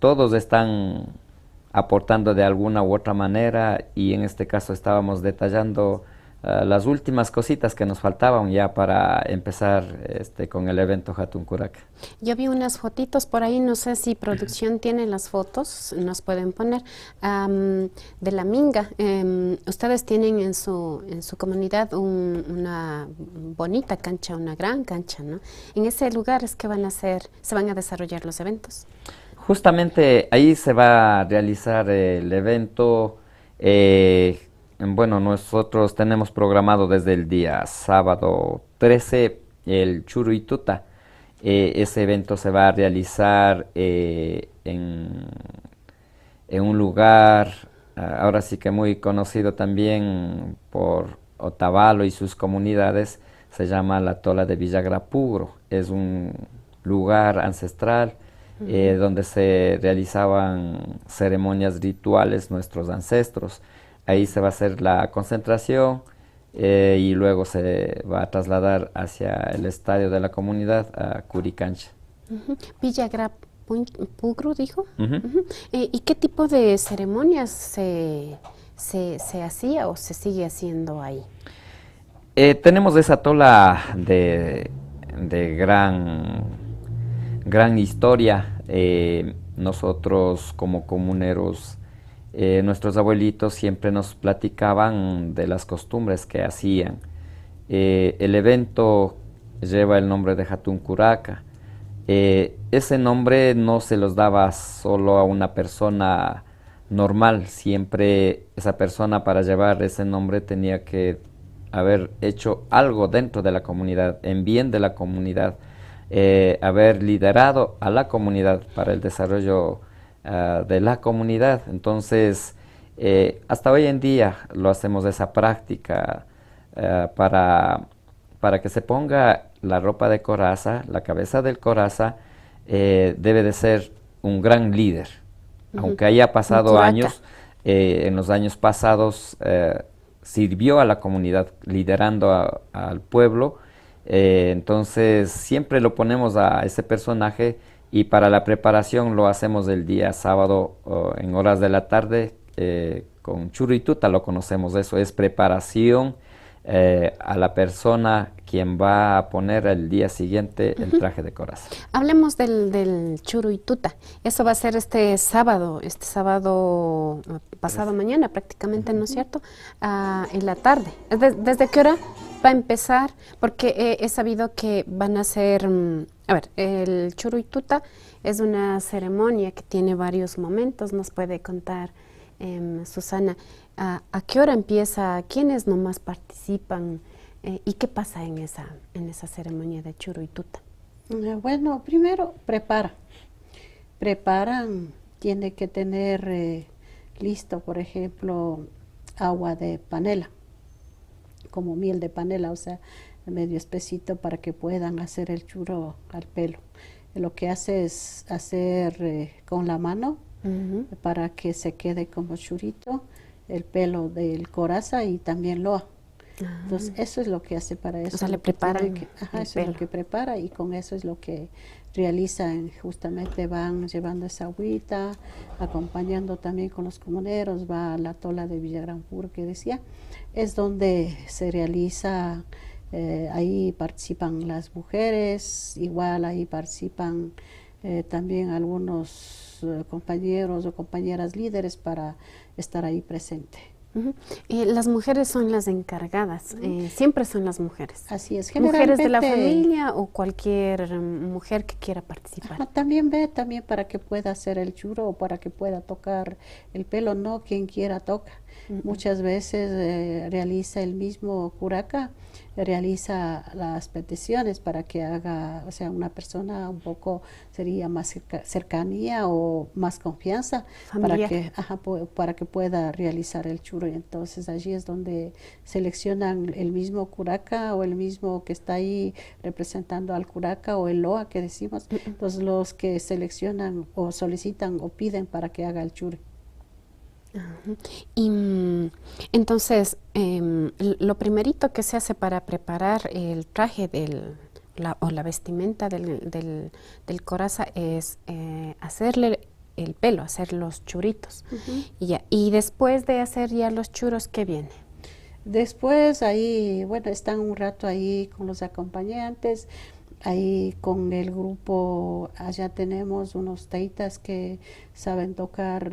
todos están aportando de alguna u otra manera y en este caso estábamos detallando las últimas cositas que nos faltaban ya para empezar con el evento Hatun Curaca. Yo vi unas fotitos por ahí, no sé si producción tiene las fotos, nos pueden poner, de la minga. Ustedes tienen en su comunidad una bonita cancha, una gran cancha, ¿no? En ese lugar es que se van a desarrollar los eventos. Justamente ahí se va a realizar el evento. Bueno, nosotros tenemos programado desde el día sábado 13 el Churuituta. Ese evento se va a realizar en un lugar, ahora sí que muy conocido también por Otavalo y sus comunidades, se llama la Tola de Villagrapuro. Es un lugar ancestral donde se realizaban ceremonias rituales nuestros ancestros. Ahí se va a hacer la concentración y luego se va a trasladar hacia el estadio de la comunidad a Curicancha. Villagrapuro, dijo. ¿Y qué tipo de ceremonias se hacía o se sigue haciendo ahí? Tenemos esa tola de gran historia. Nosotros como comuneros, nuestros abuelitos siempre nos platicaban de las costumbres que hacían. El evento lleva el nombre de Hatun Curaca. Ese nombre no se los daba solo a una persona normal, siempre esa persona para llevar ese nombre tenía que haber hecho algo dentro de la comunidad, en bien de la comunidad, haber liderado a la comunidad para el desarrollo de la comunidad. Entonces, hasta hoy en día lo hacemos de esa práctica para que se ponga la ropa de coraza, la cabeza del coraza debe de ser un gran líder. Aunque haya pasado años, en los años pasados sirvió a la comunidad liderando al pueblo, entonces siempre lo ponemos a ese personaje y para la preparación lo hacemos el día sábado en horas de la tarde con Churuituta, lo conocemos, eso es preparación a la persona quien va a poner el día siguiente el traje de coraza. Hablemos del Churuituta. Eso va a ser este sábado pasado mañana prácticamente, ¿no es cierto? En la tarde. ¿Desde qué hora va a empezar? Porque he sabido que van a ser, el Churuituta es una ceremonia que tiene varios momentos, nos puede contar Susana. ¿A qué hora empieza? ¿Quiénes nomás participan? ¿Y qué pasa en esa ceremonia de Churuituta? Bueno, primero preparan, tiene que tener listo, por ejemplo, agua de panela, como miel de panela, o sea, medio espesito para que puedan hacer el churro al pelo. Lo que hace es hacer con la mano para que se quede como churito el pelo del coraza y también loa. Entonces eso es lo que hace para eso. O sea, le preparan eso es lo que prepara y con eso es lo que realizan. Justamente van llevando esa agüita, acompañando también con los comuneros, va a la tola de Villagrapuro que decía, es donde se realiza, ahí participan las mujeres, igual ahí participan también algunos compañeros o compañeras líderes para estar ahí presente. Las mujeres son las encargadas, siempre son las mujeres. Así es, ¿Mujeres de la familia o cualquier mujer que quiera participar? También para que pueda hacer el churro o para que pueda tocar el pelo, no quien quiera toca. Muchas veces realiza el mismo curaca, realiza las peticiones para que haga, o sea, una persona un poco sería más cercanía o más confianza para que pueda realizar el churro. Y entonces allí es donde seleccionan el mismo curaca o el mismo que está ahí representando al curaca o el loa que decimos, entonces los que seleccionan o solicitan o piden para que haga el churro. Y entonces, lo primerito que se hace para preparar el traje o la vestimenta del coraza es hacerle el pelo, hacer los churitos. Y después de hacer ya los churros, ¿qué viene? Después ahí, bueno, están un rato ahí con los acompañantes, ahí con el grupo, allá tenemos unos taitas que saben tocar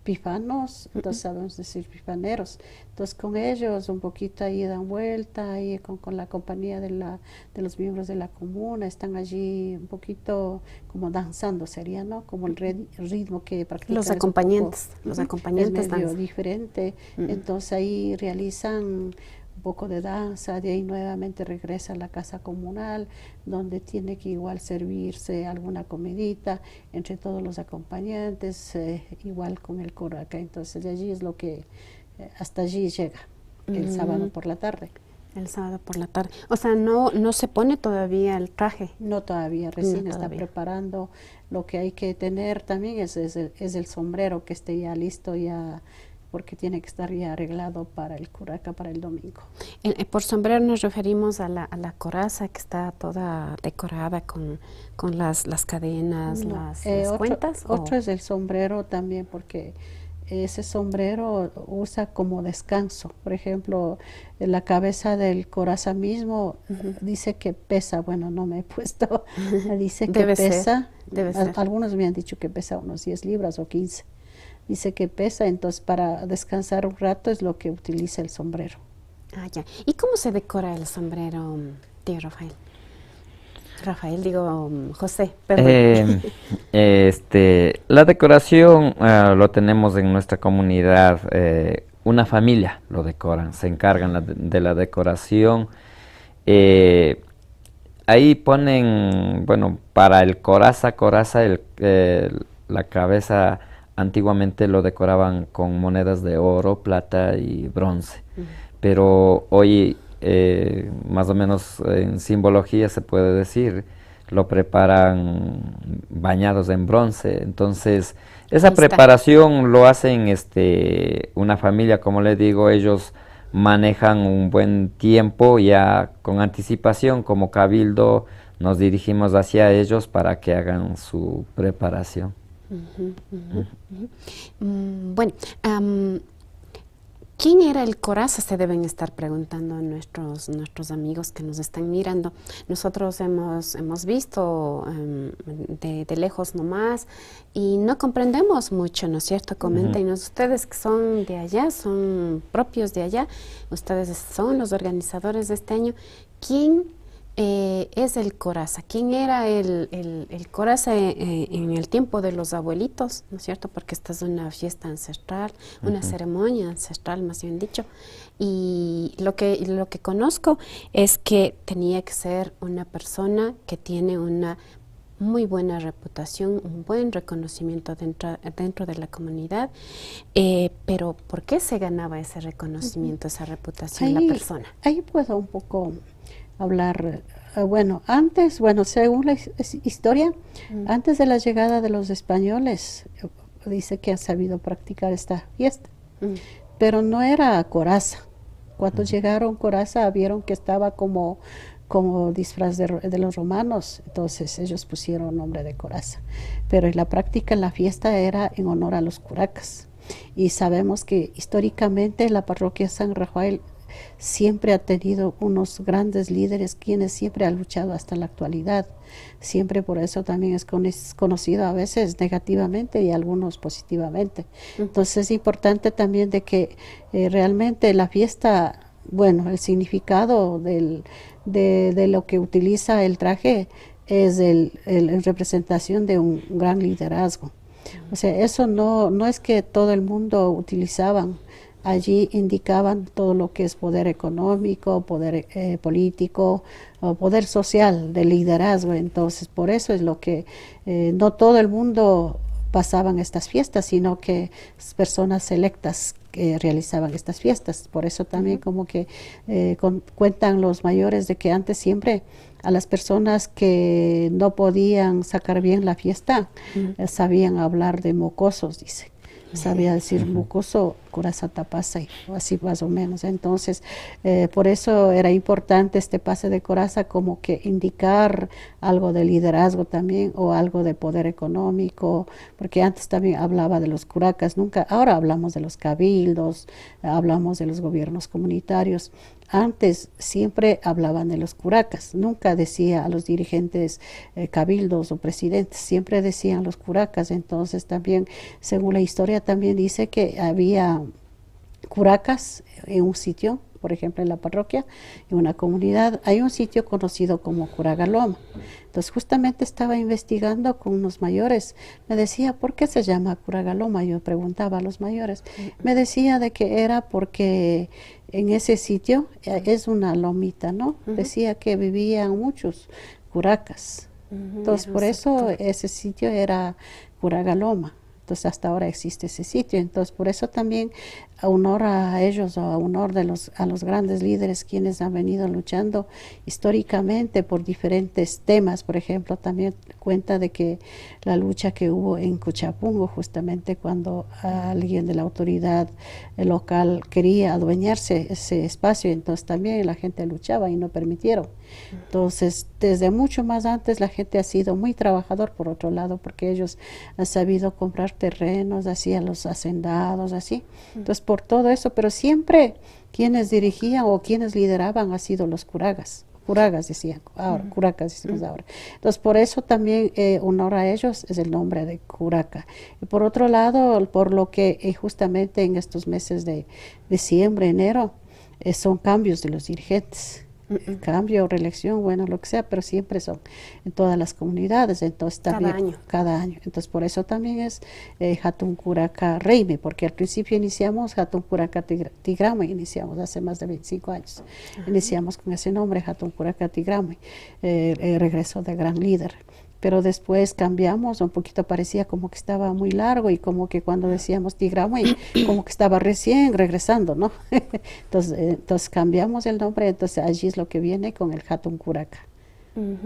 pifanos, entonces sabemos decir pifaneros. Entonces con ellos un poquito ahí dan vuelta, ahí con la compañía de los miembros de la comuna, están allí un poquito como danzando sería, ¿no? Como el ritmo que practican. Los acompañantes es medio danzan. diferente, entonces ahí realizan un poco de danza, de ahí nuevamente regresa a la casa comunal, donde tiene que igual servirse alguna comidita entre todos los acompañantes, igual con el coro acá. Entonces de allí es lo que hasta allí llega el sábado por la tarde. El sábado por la tarde. O sea, no se pone todavía el traje. No todavía, recién está todavía. preparando. Lo que hay que tener también es el sombrero que esté ya listo, ya porque tiene que estar ya arreglado para el curaca para el domingo. Por sombrero nos referimos a la coraza que está toda decorada con las cadenas, las cuentas. Otro es el sombrero también, porque ese sombrero usa como descanso. Por ejemplo, la cabeza del coraza mismo dice que pesa, bueno, no me he puesto, dice que pesa, debe ser. Algunos me han dicho que pesa unos 10 libras o 15. Dice que pesa, entonces para descansar un rato es lo que utiliza el sombrero. Ah, ya. ¿Y cómo se decora el sombrero, tío Rafael? José, perdón. La decoración lo tenemos en nuestra comunidad, una familia lo decoran, se encargan de la decoración. Ahí ponen, bueno, para el coraza, la cabeza antiguamente lo decoraban con monedas de oro, plata y bronce, pero hoy más o menos en simbología se puede decir, lo preparan bañados en bronce. Entonces esa preparación lo hacen una familia, como le digo, ellos manejan un buen tiempo ya con anticipación. Como cabildo nos dirigimos hacia ellos para que hagan su preparación. Bueno, ¿quién era el coraza? Se deben estar preguntando nuestros amigos que nos están mirando. Nosotros hemos visto de lejos nomás y no comprendemos mucho, ¿no es cierto? Coméntenos ustedes que son de allá, son propios de allá, ustedes son los organizadores de este año. ¿Quién es el coraza? ¿Quién era el coraza en el tiempo de los abuelitos, ¿no es cierto? Porque esta es una fiesta ancestral, una ceremonia ancestral, más bien dicho. Y lo que conozco es que tenía que ser una persona que tiene una muy buena reputación, un buen reconocimiento dentro de la comunidad, pero ¿por qué se ganaba ese reconocimiento, esa reputación la persona? Ahí puedo un poco hablar, antes, según la historia, antes de la llegada de los españoles, dice que han sabido practicar esta fiesta, pero no era coraza. Cuando llegaron coraza, vieron que estaba como disfraz de los romanos, entonces ellos pusieron nombre de coraza, pero en la práctica la fiesta era en honor a los curacas, y sabemos que históricamente la parroquia San Rafael siempre ha tenido unos grandes líderes quienes siempre han luchado hasta la actualidad. Siempre por eso también es conocido a veces negativamente y algunos positivamente. Entonces es importante también de que realmente la fiesta, el significado de lo que utiliza el traje es en representación de un gran liderazgo. O sea, eso no es que todo el mundo utilizaban. Allí indicaban todo lo que es poder económico, poder político, o poder social, de liderazgo. Entonces, por eso es lo que no todo el mundo pasaban estas fiestas, sino que personas selectas que realizaban estas fiestas. Por eso también como que cuentan los mayores de que antes siempre a las personas que no podían sacar bien la fiesta, sabían hablar de mocosos, dice. sabía decir mucoso, curaza tapasa, o así más o menos. Entonces, por eso era importante este pase de coraza, como que indicar algo de liderazgo también, o algo de poder económico, porque antes también hablaba de los curacas, nunca, ahora hablamos de los cabildos, hablamos de los gobiernos comunitarios. Antes siempre hablaban de los curacas, nunca decía a los dirigentes cabildos o presidentes, siempre decían los curacas. Entonces también, según la historia, también dice que había curacas en un sitio, por ejemplo en la parroquia, en una comunidad, hay un sitio conocido como Curagaloma. Entonces justamente estaba investigando con unos mayores, me decía, ¿por qué se llama Curagaloma? Yo preguntaba a los mayores, me decía de que era porque en ese sitio es una lomita, ¿no? Decía que vivían muchos curacas. Entonces por eso ese sitio era Curagaloma. Entonces hasta ahora existe ese sitio. Entonces por eso también a honor a ellos, o a honor de a los grandes líderes quienes han venido luchando históricamente por diferentes temas. Por ejemplo, también cuenta de que la lucha que hubo en Cochapungo, justamente cuando alguien de la autoridad local quería adueñarse ese espacio, entonces también la gente luchaba y no permitieron. Entonces, desde mucho más antes la gente ha sido muy trabajador, por otro lado, porque ellos han sabido comprar terrenos, así a los hacendados, así. Entonces, por todo eso, pero siempre quienes dirigían o quienes lideraban han sido los curagas. Curagas decían, ahora, curacas decimos ahora. Entonces, por eso también honor a ellos es el nombre de curaca. Y por otro lado, por lo que justamente en estos meses de diciembre, enero, son cambios de los dirigentes. Cambio, reelección, bueno, lo que sea, pero siempre son en todas las comunidades. Entonces también cada año. Entonces por eso también es Hatun Curaca Reime, porque al principio iniciamos Hatun Curaca Tigrame, iniciamos hace más de 25 años. Iniciamos con ese nombre, Hatun Curaca Tigrame, el regreso de gran líder. Pero después cambiamos, un poquito parecía como que estaba muy largo, y como que cuando decíamos Tigrame, como que estaba recién regresando, ¿no? Entonces cambiamos el nombre, entonces allí es lo que viene con el Hatun Curaca.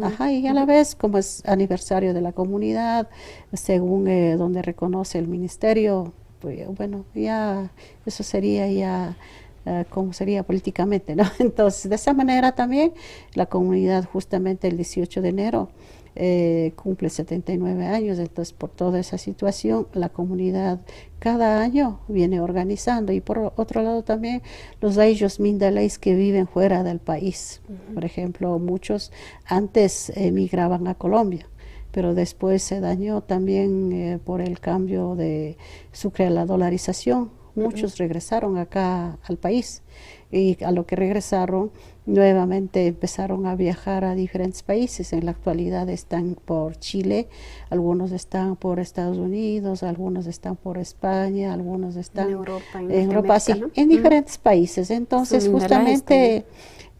Ajá, y a la vez, como es aniversario de la comunidad, según donde reconoce el ministerio, pues bueno, ya eso sería ya como sería políticamente, ¿no? Entonces, de esa manera también la comunidad justamente el 18 de enero cumple 79 años, entonces por toda esa situación la comunidad cada año viene organizando. Y por otro lado también los ayllus mindaleis que viven fuera del país, por ejemplo, muchos antes emigraban a Colombia, pero después se dañó también por el cambio de Sucre a la dolarización. Muchos regresaron acá al país, y a lo que regresaron nuevamente empezaron a viajar a diferentes países. En la actualidad están por Chile, algunos están por Estados Unidos, algunos están por España, algunos están en Europa, sí, ¿no? en diferentes países. Entonces justamente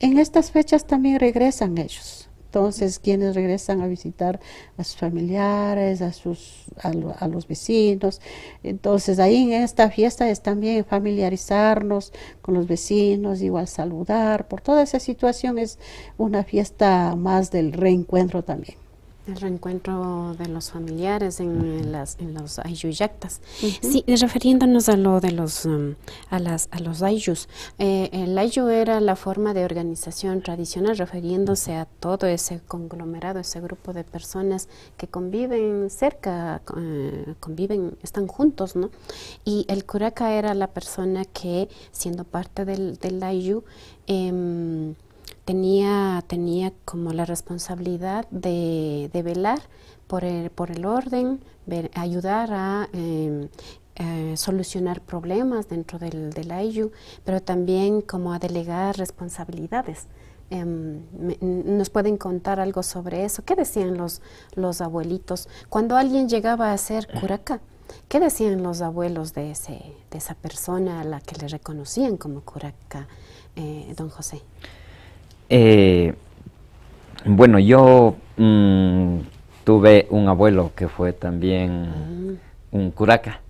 en estas fechas también regresan ellos. Entonces, quienes regresan a visitar a sus familiares, a los vecinos. Entonces, ahí en esta fiesta es también familiarizarnos con los vecinos, igual saludar. Por toda esa situación es una fiesta más del reencuentro también. El reencuentro de los familiares en los aylluyactas. Sí, refiriéndonos a lo de los a los ayllus. El ayllu era la forma de organización tradicional, refiriéndose a todo ese conglomerado, ese grupo de personas que conviven cerca, están juntos, ¿no? Y el curaca era la persona que, siendo parte del ayllu, tenía como la responsabilidad de velar por el orden, ayudar a solucionar problemas dentro del ayllu, pero también como a delegar responsabilidades. ¿Nos pueden contar algo sobre eso? ¿Qué decían los abuelitos cuando alguien llegaba a ser curaca? ¿Qué decían los abuelos de esa persona a la que le reconocían como curaca, don José? Bueno, yo tuve un abuelo que fue también un curaca.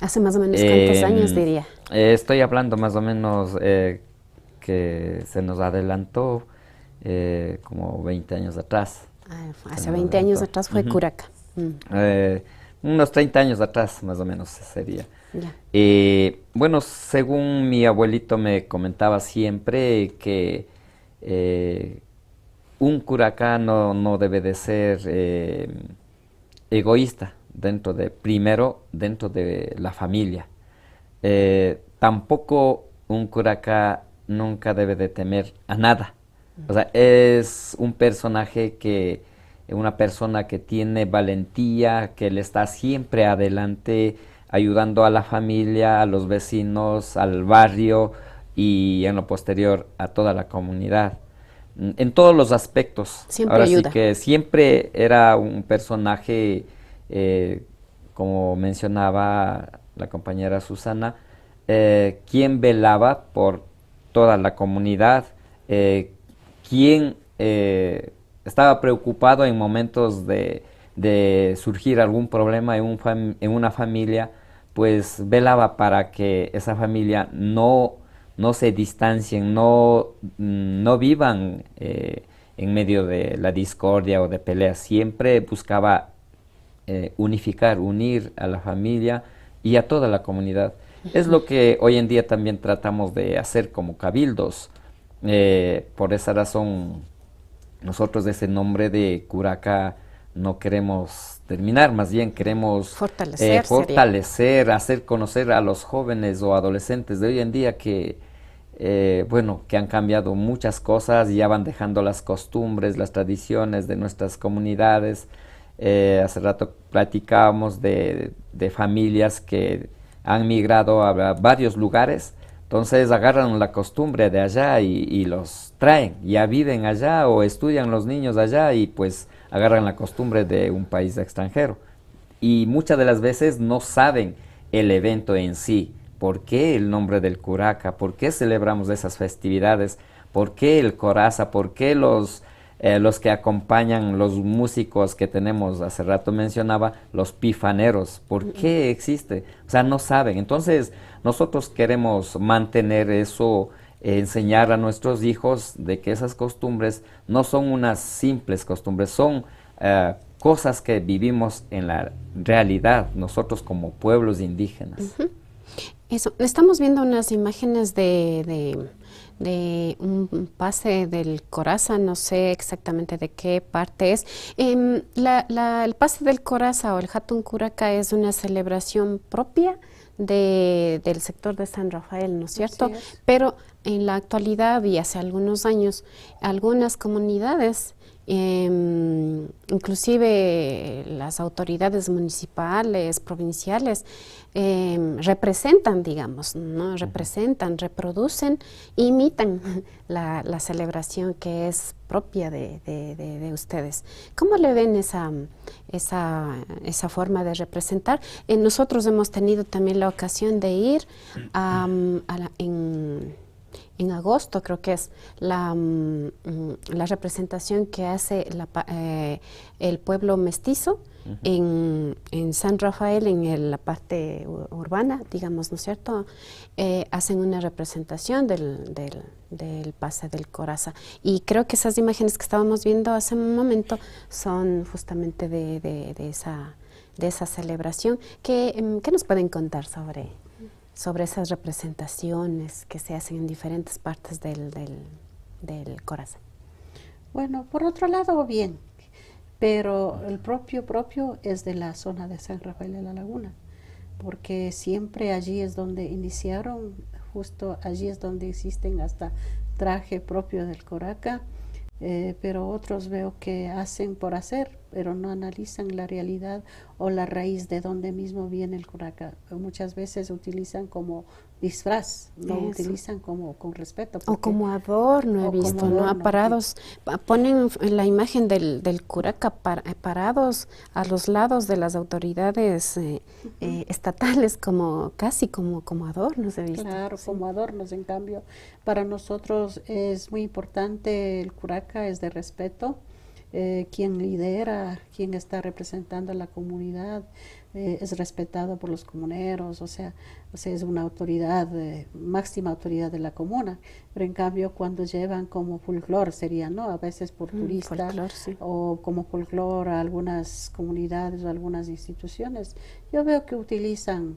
¿Hace más o menos cuántos años, diría? Estoy hablando más o menos que se nos adelantó como 20 años atrás. Hace 20 años atrás fue curaca. Unos 30 años atrás, más o menos, sería. Ya. Bueno, según mi abuelito me comentaba siempre que un curacá no debe de ser egoísta primero dentro de la familia. Tampoco un curacá nunca debe de temer a nada. O sea, es un personaje una persona que tiene valentía, que le está siempre adelante, ayudando a la familia, a los vecinos, al barrio y en lo posterior a toda la comunidad. En todos los aspectos. Siempre Ahora sí ayuda. que siempre era un personaje, como mencionaba la compañera Susana, quien velaba por toda la comunidad, quien estaba preocupado en momentos de surgir algún problema en una familia, pues velaba para que esa familia no se distancien, no vivan en medio de la discordia o de peleas. Siempre buscaba unir a la familia y a toda la comunidad. Es lo que hoy en día también tratamos de hacer como cabildos. Por esa razón, nosotros ese nombre de curaca no queremos terminar, más bien queremos fortalecer, hacer conocer a los jóvenes o adolescentes de hoy en día bueno, que han cambiado muchas cosas, ya van dejando las costumbres, las tradiciones de nuestras comunidades. Hace rato platicábamos de familias que han migrado a varios lugares, entonces agarran la costumbre de allá y los traen, ya viven allá o estudian los niños allá y pues agarran la costumbre de un país extranjero. Y muchas de las veces no saben el evento en sí, por qué el nombre del curaca, por qué celebramos esas festividades, por qué el coraza, por qué los que acompañan, los músicos que tenemos, hace rato mencionaba, los pifaneros, ¿por qué existe? O sea, no saben. Entonces, nosotros queremos mantener eso, enseñar a nuestros hijos de que esas costumbres no son unas simples costumbres, son cosas que vivimos en la realidad, nosotros como pueblos indígenas. Eso, estamos viendo unas imágenes de un pase del coraza, no sé exactamente de qué parte es. El pase del coraza o el Hatun Curaca es una celebración propia del sector de San Rafael, ¿no es cierto? Pero en la actualidad y hace algunos años, algunas comunidades, inclusive las autoridades municipales, provinciales, representan, digamos, ¿no? Representan, reproducen, imitan la celebración que es propia de ustedes. ¿Cómo le ven esa forma de representar? Nosotros hemos tenido también la ocasión de ir en agosto, creo que es la representación que hace el pueblo mestizo en San Rafael, en la parte urbana, digamos, ¿no es cierto? Hacen una representación del pase del coraza. Y creo que esas imágenes que estábamos viendo hace un momento son justamente de esa celebración. ¿Qué nos pueden contar sobre esas representaciones que se hacen en diferentes partes del corazón? Bueno, por otro lado, bien, pero el propio es de la zona de San Rafael de la Laguna, porque siempre allí es donde iniciaron, justo allí es donde existen hasta traje propio del Curaca, pero otros veo que hacen por hacer, pero no analizan la realidad o la raíz de donde mismo viene el Curaca. Muchas veces utilizan como disfraz, no utilizan como con respeto. O como adorno, he visto, ¿no? Parados, ponen la imagen del Curaca parados a los lados de las autoridades estatales, casi como adornos, he visto. Claro, como adornos. En cambio, para nosotros es muy importante, el Curaca es de respeto, quien lidera, quien está representando a la comunidad, es respetado por los comuneros, o sea es una autoridad, máxima autoridad de la comuna, pero en cambio cuando llevan como folclor sería, ¿no? A veces por turista Folclor, sí. o como folclor a algunas comunidades o algunas instituciones, yo veo que utilizan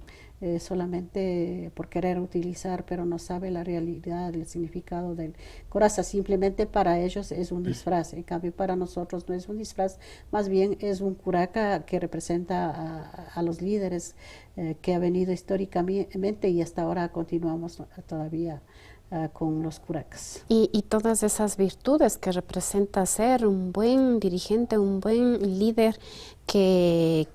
solamente por querer utilizar, pero no sabe la realidad, el significado del coraza. Simplemente para ellos es un disfraz, en cambio para nosotros no es un disfraz, más bien es un curaca que representa a los líderes que ha venido históricamente y hasta ahora continuamos todavía con los curacas. Y todas esas virtudes que representa ser un buen dirigente, un buen líder que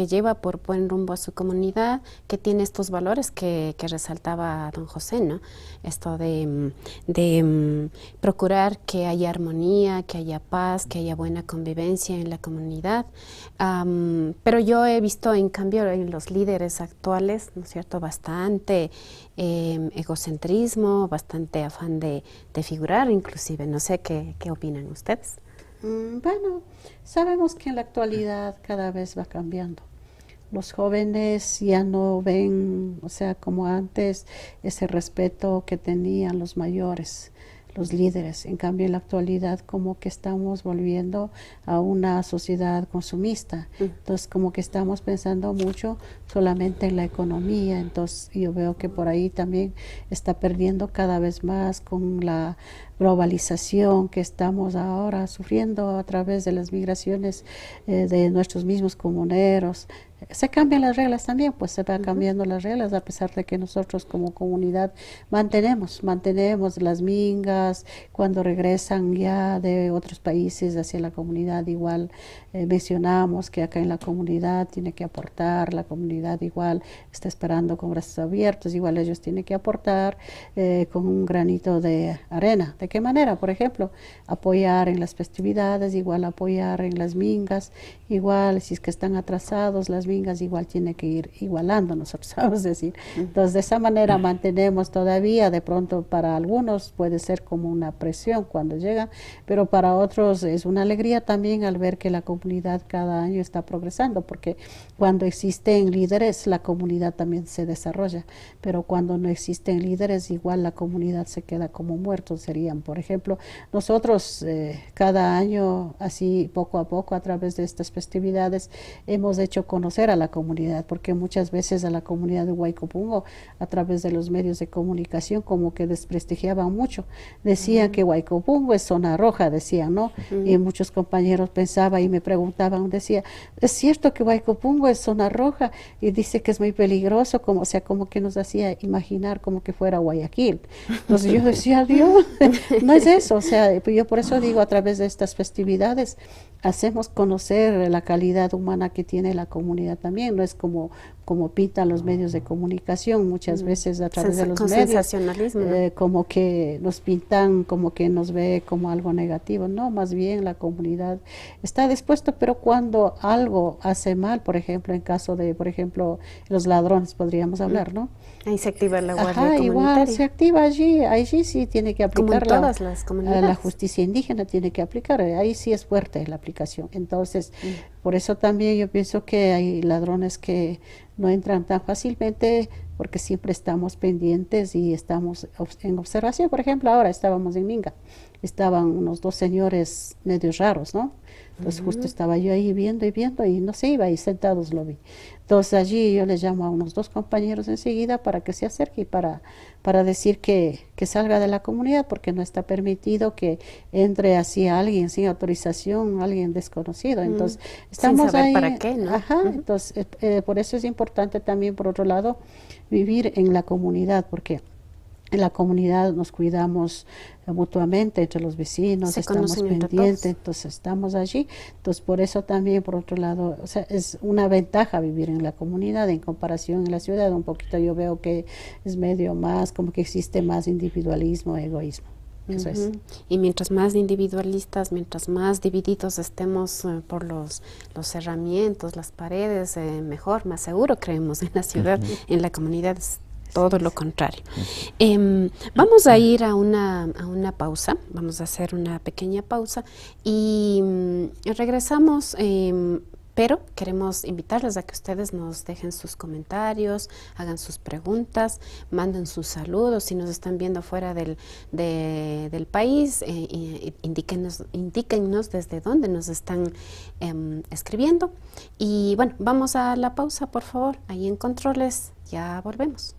lleva por buen rumbo a su comunidad, que tiene estos valores que resaltaba don José, ¿no? Esto de procurar que haya armonía, que haya paz, que haya buena convivencia en la comunidad. Pero yo he visto, en cambio, en los líderes actuales, ¿no es cierto?, bastante egocentrismo, bastante afán de figurar, inclusive. No sé qué opinan ustedes. Bueno, sabemos que en la actualidad cada vez va cambiando. Los jóvenes ya no ven, o sea, como antes, ese respeto que tenían los mayores, los líderes. En cambio, en la actualidad como que estamos volviendo a una sociedad consumista. Entonces, como que estamos pensando mucho solamente en la economía. Entonces, yo veo que por ahí también está perdiendo cada vez más con la globalización que estamos ahora sufriendo a través de las migraciones de nuestros mismos comuneros. Se cambian las reglas también, pues se van cambiando las reglas, a pesar de que nosotros como comunidad mantenemos las mingas. Cuando regresan ya de otros países hacia la comunidad, igual mencionamos que acá en la comunidad tiene que aportar, la comunidad igual está esperando con brazos abiertos, igual ellos tienen que aportar con un granito de arena. ¿De qué manera? Por ejemplo, apoyar en las festividades, igual apoyar en las mingas, igual si es que están atrasados las mingas, igual tiene que ir igualando, nosotros vamos a decir. Entonces, de esa manera mantenemos todavía, de pronto para algunos puede ser como una presión cuando llegan, pero para otros es una alegría también al ver que la comunidad cada año está progresando, porque cuando existen líderes, la comunidad también se desarrolla, pero cuando no existen líderes, igual la comunidad se queda como muertos. Serían, por ejemplo, nosotros cada año, así poco a poco, a través de estas festividades, hemos hecho conocer a la comunidad, porque muchas veces a la comunidad de Huaycopungo, a través de los medios de comunicación, como que desprestigiaban mucho, decían que Huaycopungo es zona roja, decían, ¿no? Y muchos compañeros pensaban y me preguntaban, decía, ¿es cierto que Huaycopungo es zona roja? Y dice que es muy peligroso, como, o sea, como que nos hacía imaginar como que fuera Guayaquil. Entonces yo decía, Dios, no es eso, o sea, yo por eso digo, a través de estas festividades hacemos conocer la calidad humana que tiene la comunidad también, no es como pintan los medios de comunicación, muchas veces a través de los medios, sensacionalismo, ¿no? como que nos pintan, como que nos ve como algo negativo, no, más bien la comunidad está dispuesta, pero cuando algo hace mal, por ejemplo, en caso de, por ejemplo, los ladrones podríamos hablar, ¿no? Ahí se activa la guardia comunitaria. Igual se activa allí sí tiene que aplicar como en todas las comunidades. La justicia indígena tiene que aplicar, ahí sí es fuerte la aplicación. Entonces, por eso también yo pienso que hay ladrones que no entran tan fácilmente, porque siempre estamos pendientes y estamos en observación. Por ejemplo, ahora estábamos en Minga, estaban unos dos señores medio raros, ¿no? Entonces justo estaba yo ahí viendo y no se iba, ahí sentados lo vi. Entonces allí yo les llamo a unos dos compañeros enseguida para que se acerque y para decir que salga de la comunidad, porque no está permitido que entre así alguien sin autorización, alguien desconocido. Entonces estamos sin saber ahí, para qué, ¿no? Entonces por eso es importante también, por otro lado, vivir en la comunidad, porque en la comunidad nos cuidamos mutuamente entre los vecinos, estamos pendientes, entonces estamos allí. Entonces por eso también, por otro lado, o sea, es una ventaja vivir en la comunidad en comparación en la ciudad. Un poquito yo veo que es medio más, como que existe más individualismo, egoísmo. Eso es. Y mientras más individualistas, mientras más divididos estemos por los cerramientos, las paredes, mejor, más seguro creemos en la ciudad, en la comunidad. todo lo contrario. Vamos a ir a una pausa, vamos a hacer una pequeña pausa y regresamos. Pero queremos invitarles a que ustedes nos dejen sus comentarios, hagan sus preguntas, manden sus saludos. Si nos están viendo fuera del país, indíquennos desde dónde nos están escribiendo. Y bueno, vamos a la pausa, por favor. Ahí en controles, ya volvemos.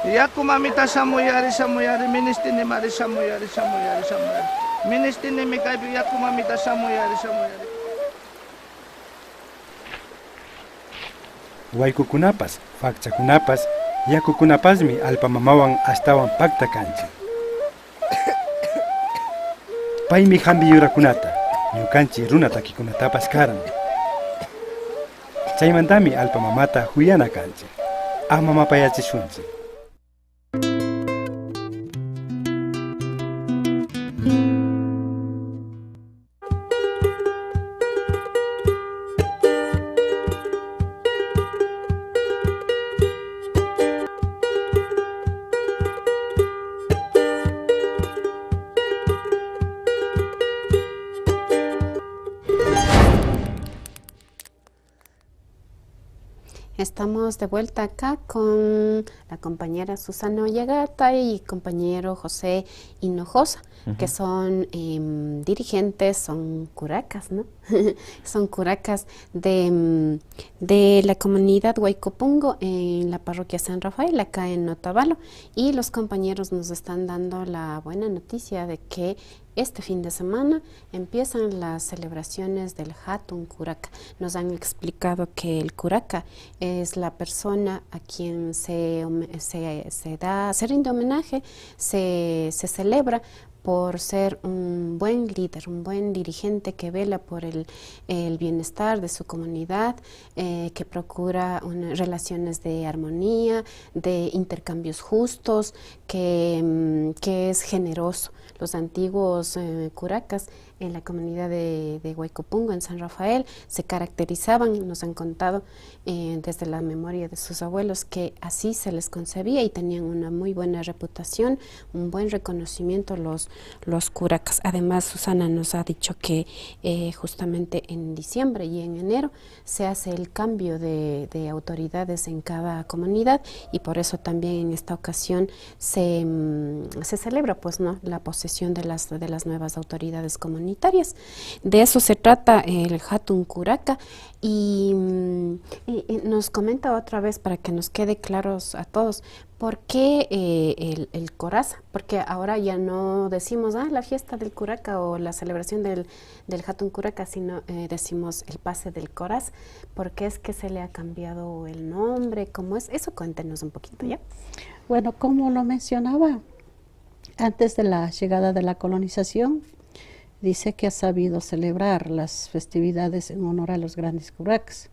Yaku mamita samuyari samuyari ministini mari samuyari samuyari samuyari ministini mikaipi yaku mamita samuyari samuyari. Waykukunapas, fakchakunapas, yakukunapasmi alpamamawan astawan pakta kanchik. Paymi hambi yurakunata, ñukanchik runa takikunatapas karan. Chaymantami alpamamata huyana kanchik, amamapayachishunchik. Estamos de vuelta acá con la compañera Susana Ollagata y compañero José Hinojosa, que son dirigentes, son curacas, ¿no? Son curacas de la comunidad Huaycopungo en la parroquia San Rafael, acá en Otavalo. Y los compañeros nos están dando la buena noticia de que este fin de semana empiezan las celebraciones del Hatun Curaca. Nos han explicado que el curaca es la persona a quien se rinde homenaje, se celebra por ser un buen líder, un buen dirigente que vela por el bienestar de su comunidad, que procura relaciones de armonía, de intercambios justos, que es generoso. Los antiguos curacas en la comunidad de Huaycopungo, en San Rafael, se caracterizaban, nos han contado desde la memoria de sus abuelos, que así se les concebía y tenían una muy buena reputación, un buen reconocimiento los curacas. Además, Susana nos ha dicho que justamente en diciembre y en enero se hace el cambio de autoridades en cada comunidad y por eso también en esta ocasión se celebra pues, ¿no?, la posesión de las nuevas autoridades comunitarias. De eso se trata el Hatun Curaca y nos comenta otra vez para que nos quede claros a todos por qué el Coraza, porque ahora ya no decimos la fiesta del Curaca o la celebración del Hatun Curaca, sino decimos el pase del Coraza. ¿Por qué es que se le ha cambiado el nombre? ¿Cómo es? Eso cuéntenos un poquito, ¿ya? Bueno, como lo mencionaba, antes de la llegada de la colonización, dice que ha sabido celebrar las festividades en honor a los grandes curacas,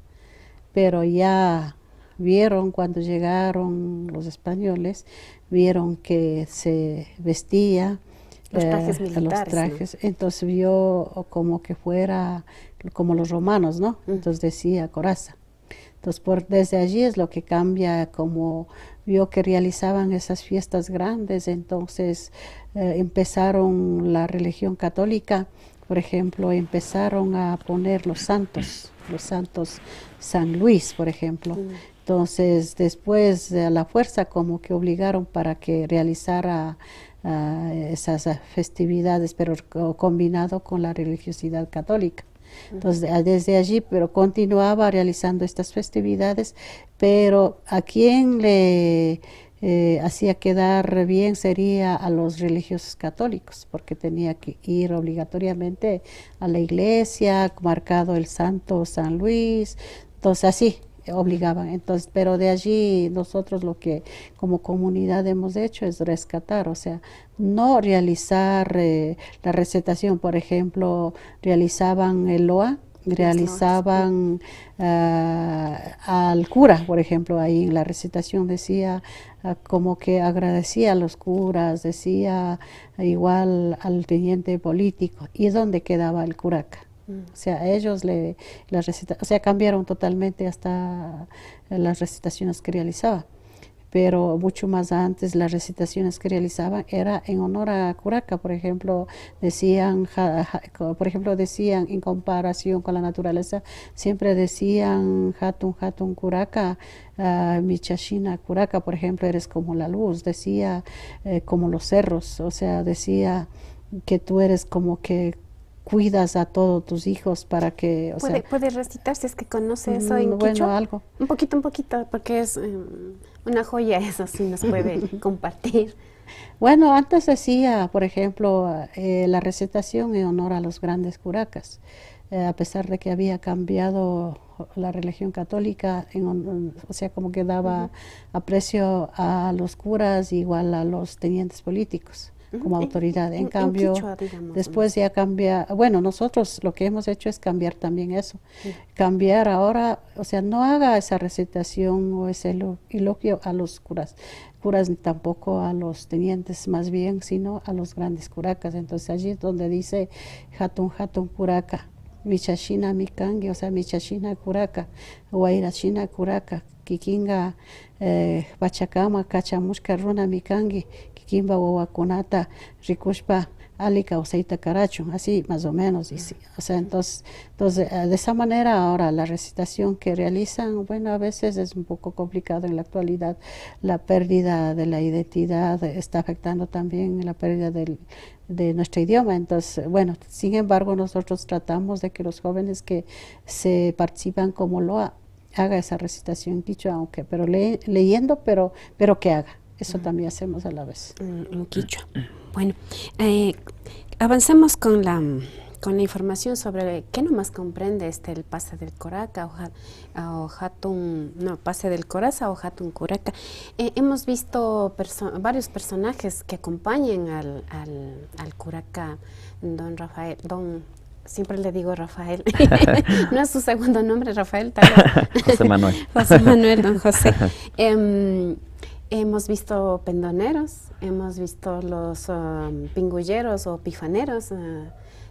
pero ya vieron cuando llegaron los españoles, vieron que se vestía los trajes militares, ¿no? Entonces vio como que fuera como los romanos, ¿no? Entonces decía coraza. Entonces desde allí es lo que cambia, como vio que realizaban esas fiestas grandes, entonces empezaron la religión católica, por ejemplo, empezaron a poner los santos San Luis, por ejemplo. Entonces después a la fuerza como que obligaron para que realizara esas festividades, pero combinado con la religiosidad católica. Entonces desde allí, pero continuaba realizando estas festividades, pero a quien le hacía quedar bien sería a los religiosos católicos, porque tenía que ir obligatoriamente a la iglesia, marcado el santo San Luis, entonces así obligaban. Entonces, pero de allí nosotros lo que como comunidad hemos hecho es rescatar, o sea, no realizar la recetación. Por ejemplo, realizaban el loa, realizaban al cura, por ejemplo, ahí en la recitación decía como que agradecía a los curas, decía igual al teniente político, y dónde quedaba el curaca. O sea, ellos o sea, cambiaron totalmente hasta las recitaciones que realizaba. Pero mucho más antes las recitaciones que realizaban era en honor a Curaca, por ejemplo, decían en comparación con la naturaleza, siempre decían Hatun Hatun Curaca, Michashina Curaca, por ejemplo, eres como la luz, decía como los cerros, o sea, decía que tú eres como que cuidas a todos tus hijos para que, puede recitar si es que conoce eso en bueno, quichua. Algo. Un poquito, porque es una joya, eso sí nos puede compartir. Bueno, antes decía, por ejemplo, la recitación en honor a los grandes curacas, a pesar de que había cambiado la religión católica, o sea, como que daba aprecio a los curas igual a los tenientes políticos como autoridad. En cambio, Quichua, digamos, después ya cambia, bueno, nosotros lo que hemos hecho es cambiar también eso, cambiar ahora, o sea, no haga esa recitación o ese elogio a los curas ni tampoco a los tenientes, más bien, sino a los grandes curacas. Entonces allí es donde dice Hatun Hatun Curaca, Michashina Mikangi, o sea, Michashina Curaca, Guairashina Curaca, Kikinga Pachacama, Cachamushka Runa Mikangi, Kikimba Wawakunata, Rikushpa, Alika o Seita Caracho, así más o menos. O sea, entonces de esa manera ahora la recitación que realizan, bueno, a veces es un poco complicado en la actualidad, la pérdida de la identidad está afectando también la pérdida de nuestro idioma. Entonces, bueno, sin embargo, nosotros tratamos de que los jóvenes que se participan como Loa haga esa recitación quichua, pero leyendo, pero que haga. Eso también hacemos a la vez. En quichua. Bueno, avancemos con la información sobre qué nomás comprende el pase del Coraca o Hatun, no, pase del Coraza o Hatun Curaca. Hemos visto varios personajes que acompañan al Curaca, don Rafael, siempre le digo Rafael, no es su segundo nombre, Rafael, tal vez. José Manuel. José Manuel, don José. Hemos visto pendoneros, hemos visto los pingulleros o pifaneros,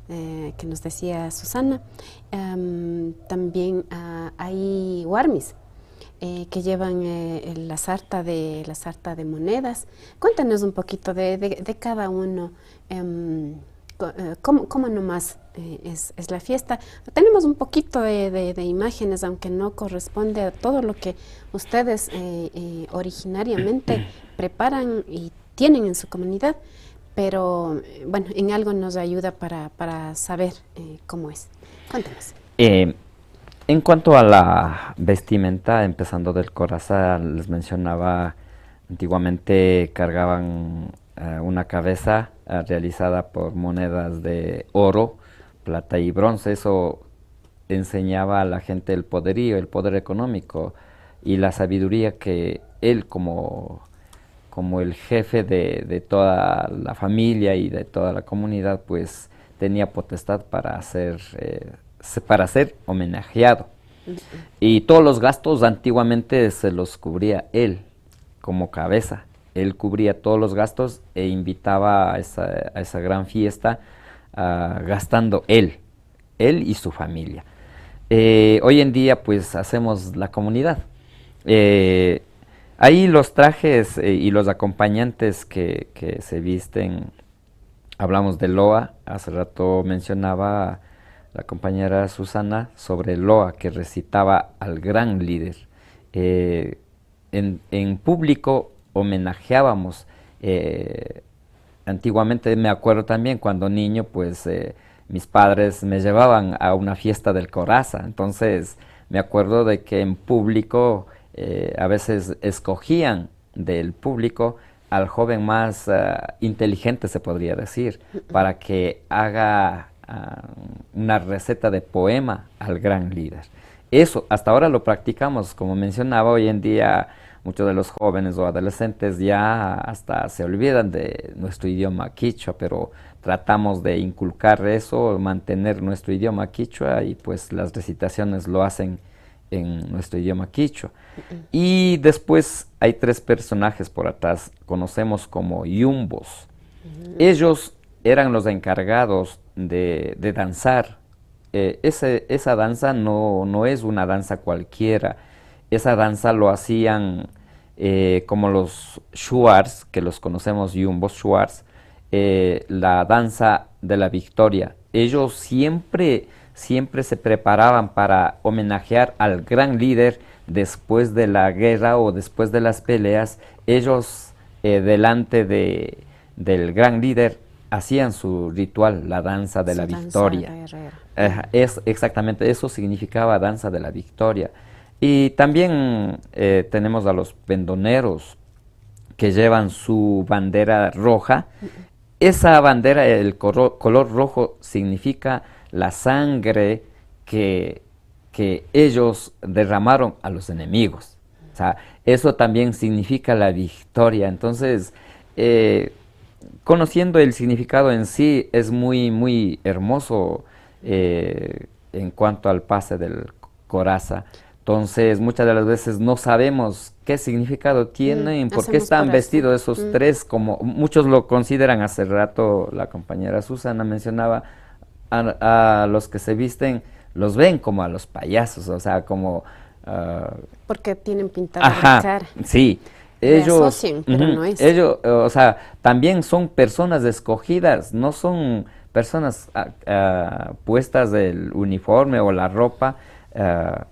que nos decía Susana. También hay huarmis que llevan la sarta de monedas. Cuéntanos un poquito de cada uno. ¿Cómo nomás es la fiesta? Tenemos un poquito de imágenes, aunque no corresponde a todo lo que ustedes originariamente preparan y tienen en su comunidad, pero bueno, en algo nos ayuda para saber cómo es. Cuéntanos. En cuanto a la vestimenta, empezando del coraza, les mencionaba, antiguamente cargaban una cabeza realizada por monedas de oro, plata y bronce. Eso enseñaba a la gente el poderío, el poder económico y la sabiduría que él como el jefe de toda la familia y de toda la comunidad, pues tenía potestad para ser homenajeado. Y todos los gastos antiguamente se los cubría él como cabeza. Él cubría todos los gastos e invitaba a esa gran fiesta gastando él y su familia. Hoy en día pues hacemos la comunidad. Ahí los trajes y los acompañantes que se visten, hablamos de Loa, hace rato mencionaba la compañera Susana sobre Loa, que recitaba al gran líder. En público homenajeábamos, antiguamente me acuerdo también cuando niño, pues mis padres me llevaban a una fiesta del Coraza, entonces me acuerdo de que en público a veces escogían del público al joven más inteligente, se podría decir, para que haga una receta de poema al gran líder. Eso hasta ahora lo practicamos, como mencionaba. Hoy en día muchos de los jóvenes o adolescentes ya hasta se olvidan de nuestro idioma quichua, pero tratamos de inculcar eso, mantener nuestro idioma quichua y pues las recitaciones lo hacen en nuestro idioma quichua. Y después hay 3 personajes por atrás, conocemos como yumbos. Ellos eran los encargados de danzar. Esa danza no es una danza cualquiera, esa danza lo hacían como los shuars, que los conocemos yumbos, shuars, la danza de la victoria. Ellos siempre se preparaban para homenajear al gran líder después de la guerra o después de las peleas. Ellos delante del gran líder hacían su ritual, la danza de la victoria. Exactamente, eso significaba danza de la victoria. Y también tenemos a los pendoneros que llevan su bandera roja. Esa bandera, el color rojo, significa la sangre que ellos derramaron a los enemigos. O sea, eso también significa la victoria. Entonces, conociendo el significado en sí, es muy hermoso en cuanto al pase del coraza. Entonces, muchas de las veces no sabemos qué significado tienen, por qué están vestidos esos 3, como muchos lo consideran. Hace rato la compañera Susana mencionaba, a los que se visten, los ven como a los payasos, o sea, como... porque tienen pintada la cara. Sí. Ellos, asocian, pero no es. Ellos, o sea, también son personas escogidas, no son personas puestas del uniforme o la ropa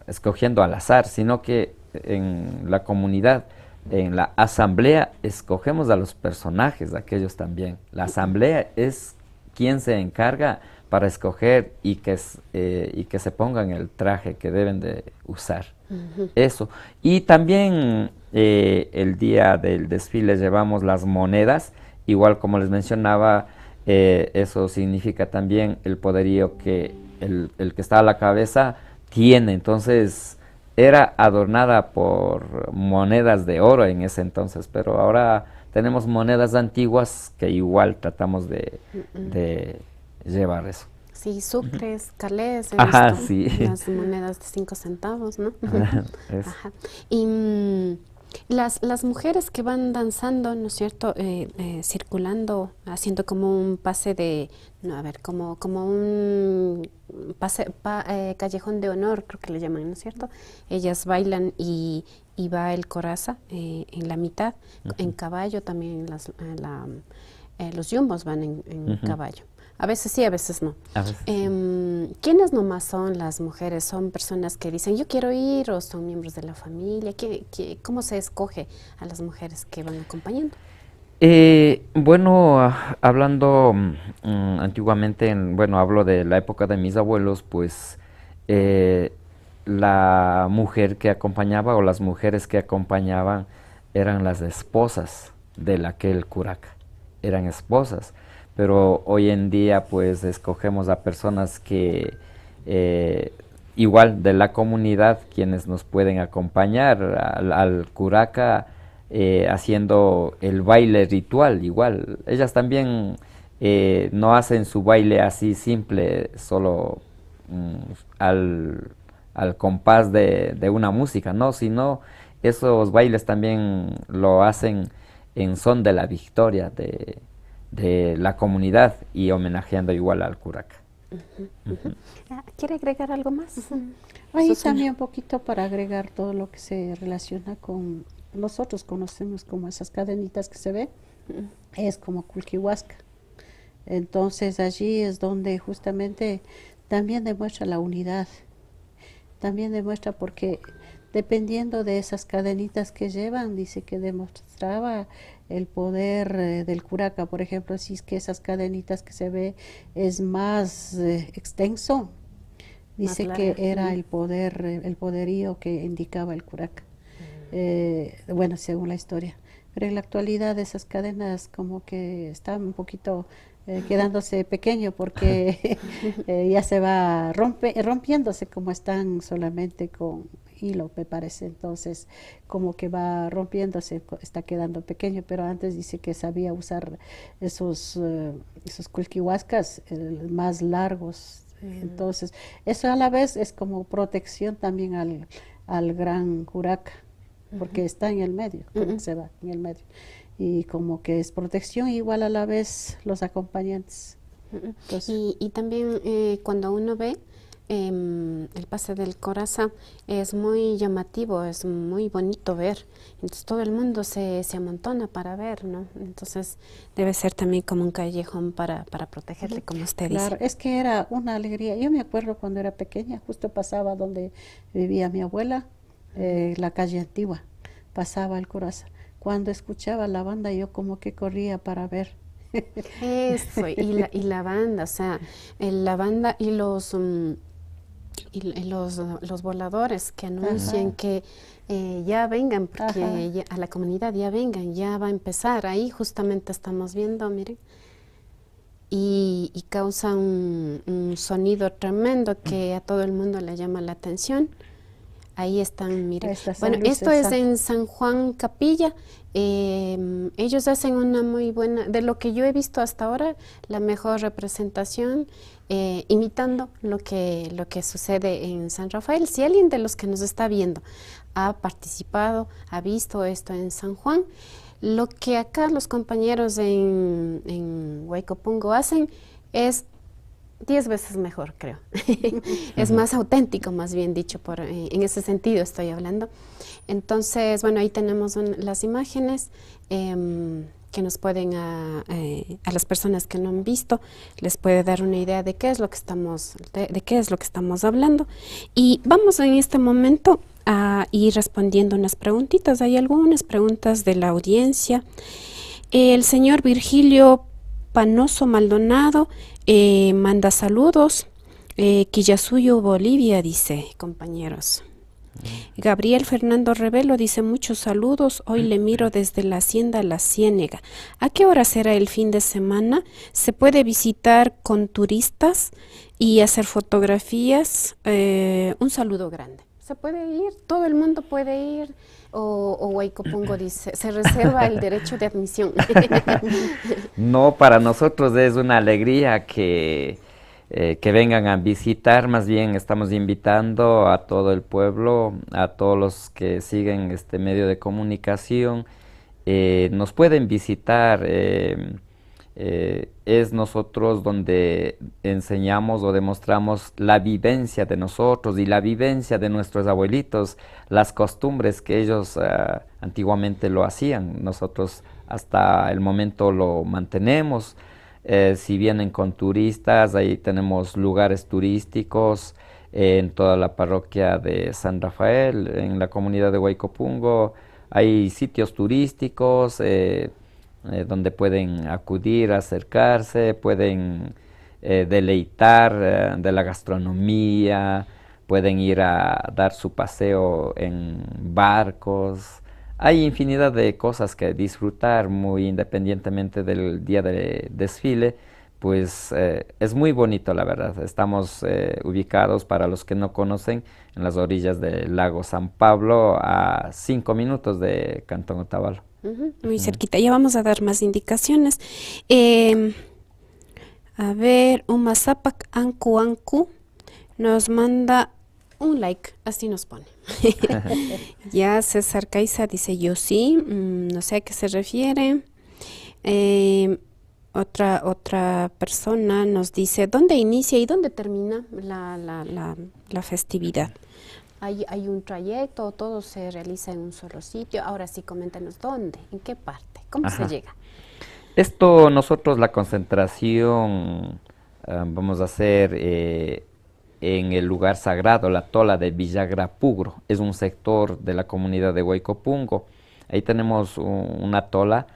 escogiendo al azar, sino que en la comunidad, en la asamblea, escogemos a los personajes, aquellos también. La asamblea es quien se encarga para escoger y que se pongan el traje que deben de usar. Eso. Y también el día del desfile llevamos las monedas, igual como les mencionaba, eso significa también el poderío que el que está a la cabeza tiene. Entonces era adornada por monedas de oro en ese entonces, pero ahora tenemos monedas antiguas que igual tratamos de llevar eso. Sí, sucres, calés, sí. Las monedas de 5 centavos, ¿no? Ajá. Y las mujeres que van danzando, ¿no es cierto?, circulando, haciendo como un pase de, como un pase, callejón de honor, creo que le llaman, ¿no es cierto? Ellas bailan y va el coraza en la mitad, en caballo también, los yumbos van en caballo. A veces sí, a veces no. A veces ¿Quiénes nomás son las mujeres? ¿Son personas que dicen yo quiero ir o son miembros de la familia? ¿Cómo se escoge a las mujeres que van acompañando? Bueno, hablando antiguamente, hablo de la época de mis abuelos, pues la mujer que acompañaba o las mujeres que acompañaban eran las esposas de aquel curaca, eran esposas. Pero hoy en día pues escogemos a personas que igual de la comunidad, quienes nos pueden acompañar al curaca haciendo el baile ritual igual. Ellas también no hacen su baile así simple, solo al compás de una música, no, sino esos bailes también lo hacen en son de la victoria de la comunidad y homenajeando igual al curaca. ¿Quiere agregar algo más? Ahí también un poquito para agregar todo lo que se relaciona con, nosotros conocemos como esas cadenitas que se ven, es como Culquihuasca. Entonces allí es donde justamente también demuestra la unidad, también demuestra porque dependiendo de esas cadenitas que llevan, dice que demostraba el poder del curaca. Por ejemplo, si es que esas cadenitas que se ve es más extenso, dice que era el poder, el poderío que indicaba el curaca. Bueno, según la historia. Pero en la actualidad esas cadenas como que están un poquito quedándose pequeño porque ya se va rompiéndose como están solamente con hilo, me parece. Entonces, como que va rompiéndose, está quedando pequeño, pero antes dice que sabía usar esos culquihuascas más largos. Entonces, eso a la vez es como protección también al gran curaca, porque está en el medio, se va en el medio. Y como que es protección, igual a la vez los acompañantes. Entonces, Y también cuando uno ve el pase del corazón, es muy llamativo, es muy bonito ver. Entonces todo el mundo se amontona para ver, ¿no? Entonces debe ser también como un callejón para protegerle, como usted claro, dice. es que era una alegría. Yo me acuerdo cuando era pequeña, justo pasaba donde vivía mi abuela, la calle antigua, pasaba el corazón. Cuando escuchaba la banda, yo como que corría para ver. Eso, y la banda, o sea, la banda y los voladores que anuncian que ya vengan, porque a la comunidad ya vengan, ya va a empezar. Ahí justamente estamos viendo, miren, y causa un sonido tremendo que a todo el mundo le llama la atención. Ahí están, miren. Bueno, esto es en San Juan Capilla. Ellos hacen una muy buena, de lo que yo he visto hasta ahora, la mejor representación, imitando lo que sucede en San Rafael. Si alguien de los que nos está viendo ha participado, ha visto esto en San Juan, lo que acá los compañeros en Huaycopungo hacen es 10 veces mejor, creo. Es más auténtico, más bien dicho, en ese sentido estoy hablando. Entonces, bueno, ahí tenemos las imágenes que nos pueden, a las personas que no han visto, les puede dar una idea de qué es lo que estamos hablando. Y vamos en este momento a ir respondiendo unas preguntitas. Hay algunas preguntas de la audiencia. El señor Virgilio Panoso Maldonado manda saludos. Quillasuyo, Bolivia, dice, compañeros. Gabriel Fernando Revelo dice muchos saludos. Hoy le miro desde la hacienda La Ciénega. ¿A qué hora será el fin de semana? ¿Se puede visitar con turistas y hacer fotografías? Un saludo grande. ¿Se puede ir? ¿Todo el mundo puede ir? O Huaycopungo dice, se reserva el derecho de admisión. No, para nosotros es una alegría que vengan a visitar. Más bien estamos invitando a todo el pueblo, a todos los que siguen este medio de comunicación, nos pueden visitar. Es nosotros donde enseñamos o demostramos la vivencia de nosotros y la vivencia de nuestros abuelitos, las costumbres que ellos antiguamente lo hacían. Nosotros hasta el momento lo mantenemos. Si vienen con turistas, ahí tenemos lugares turísticos en toda la parroquia de San Rafael, en la comunidad de Huaycopungo. Hay sitios turísticos donde pueden acudir, acercarse, pueden deleitar de la gastronomía, pueden ir a dar su paseo en barcos. Hay infinidad de cosas que disfrutar, muy independientemente del día de desfile, pues es muy bonito, la verdad. Estamos ubicados, para los que no conocen, en las orillas del lago San Pablo, a 5 minutos de Cantón Otavalo. Muy cerquita. Ya vamos a dar más indicaciones. A ver, Umazapac Ancu Ancu nos manda un like, así nos pone. Ya César Caiza dice yo sí, no sé a qué se refiere. Otra persona nos dice dónde inicia y dónde termina la festividad. ¿Hay un trayecto o todo se realiza en un solo sitio? Ahora sí, coméntanos dónde, en qué parte, cómo se llega. Esto nosotros la concentración vamos a hacer en el lugar sagrado, la tola de Villagrapugro. Es un sector de la comunidad de Huaycopungo. Ahí tenemos una tola.